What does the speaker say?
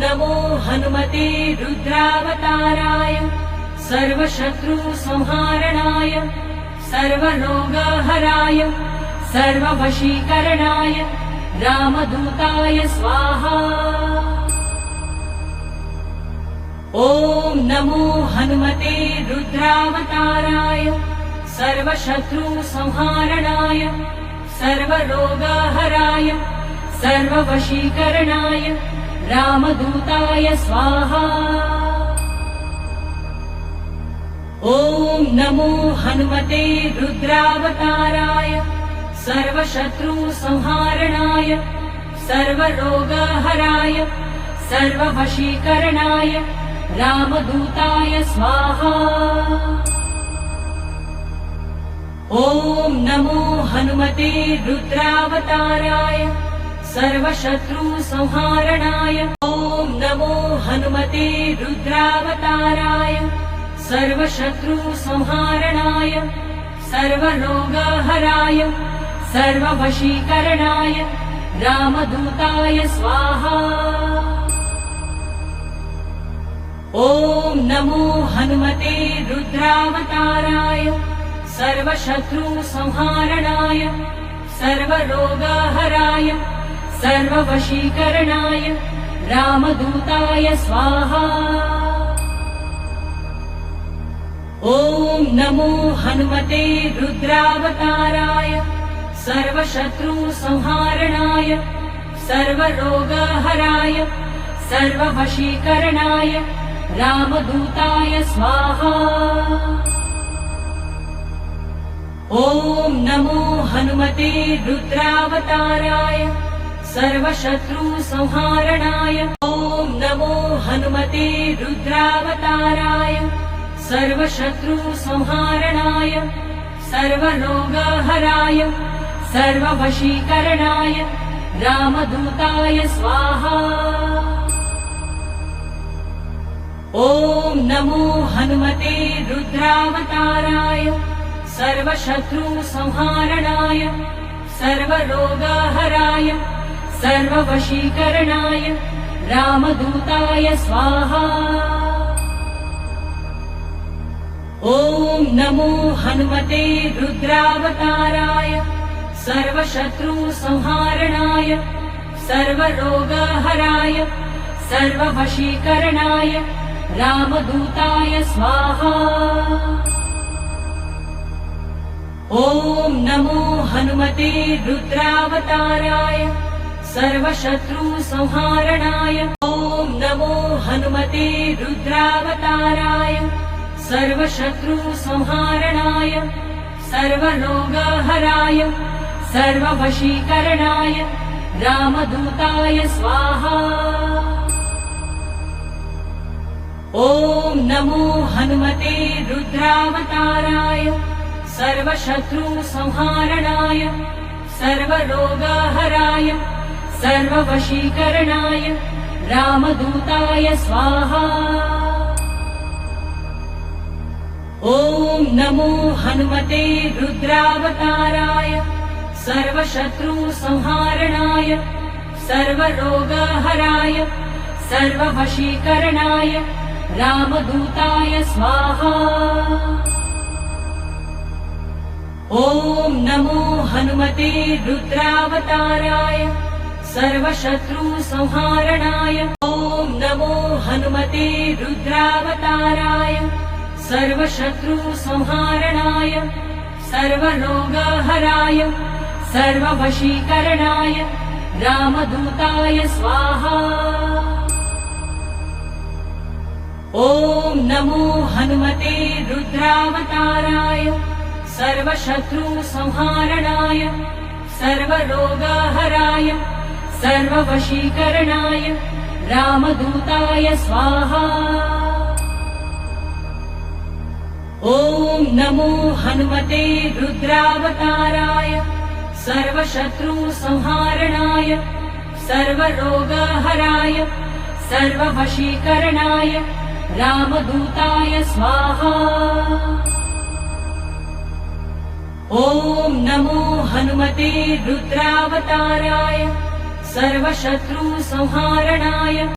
नमो हनुमते रुद्रावताराय सर्वशत्रुसंहारणाय सर्वरोगहराय सर्ववशीकरणाय रामदूताय स्वाहा। ॐ नमो हनुमते रुद्रावताराय सर्वशत्रुसंहारणाय सर्वरोगहराय सर्ववशीकरणाय रामदूताय स्वाहा। ॐ नमो हनुमते रुद्रावताराय सर्वशत्रुसंहारणाय सर्वरोगहराय सर्ववशीकरणाय रामदूताय स्वाहा। ॐ नमो हनुमते रुद्रावताराय सर्वशत्रुसंहारणाय ॐ नमो हनुमते रुद्रावताराय सर्वशत्रुसंहारणाय सर्वरोगहराय सर्ववशीकरणाय रामदूताय स्वाहा। ॐ नमो हनुमते रुद्रावताराय सर्वशत्रुसंहारणाय सर्वरोगहराय सर्ववशीकरणाय रामदूताय स्वाहा। ॐ नमो हनुमते रुद्रावताराय सर्वशत्रुसंहारणाय सर्वरोगहराय सर्ववशीकरणाय रामदूताय स्वाहा। ॐ नमो हनुमते रुद्रावताराय सर्वशत्रुसंहारणाय ॐ नमो हनुमते रुद्रावताराय सर्वशत्रुसंहारणाय सर्वरोगहराय सर्ववशीकरणाय रामदूताय स्वाहा। ॐ नमो हनुमते रुद्रावताराय सर्वशत्रुसंहारणाय सर्वरोगहराय सर्ववशीकरणाय रामदूताय स्वाहा। ॐ नमो हनुमते रुद्रावताराय सर्वशत्रुसंहारणाय सर्वरोगहराय सर्ववशीकरणाय रामदूताय स्वाहा। ॐ नमो हनुमते रुद्रावताराय सर्वशत्रुसंहारणाय ॐ नमो हनुमते रुद्रावताराय सर्वशत्रुसंहारणाय सर्वरोगहराय सर्ववशीकरणाय रामदूताय स्वाहा। ॐ नमो हनुमते रुद्रावताराय सर्वशत्रुसंहारणाय सर्वरोगहराय सर्ववशीकरणाय रामदूताय स्वाहा। ॐ नमो हनुमते रुद्रावताराय सर्वशत्रुसंहारणाय सर्वरोगहराय सर्ववशीकरणाय रामदूताय स्वाहा। ॐ नमो हनुमते रुद्रावताराय सर्वशत्रुसंहारणाय ॐ नमो हनुमते रुद्रावताराय सर्वशत्रुसंहारणाय सर्वरोगहराय सर्ववशीकरणाय रामदूताय स्वाहा। ॐ नमो हनुमते रुद्रावताराय सर्वशत्रुसंहारणाय सर्वरोगहराय सर्ववशीकरणाय रामदूताय स्वाहा। ॐ नमो हनुमते रुद्रावताराय सर्वशत्रुसंहारणाय सर्वरोगहराय सर्ववशीकरणाय रामदूताय स्वाहा। ॐ नमो हनुमते रुद्रावताराय सर्वशत्रुसंहारणाय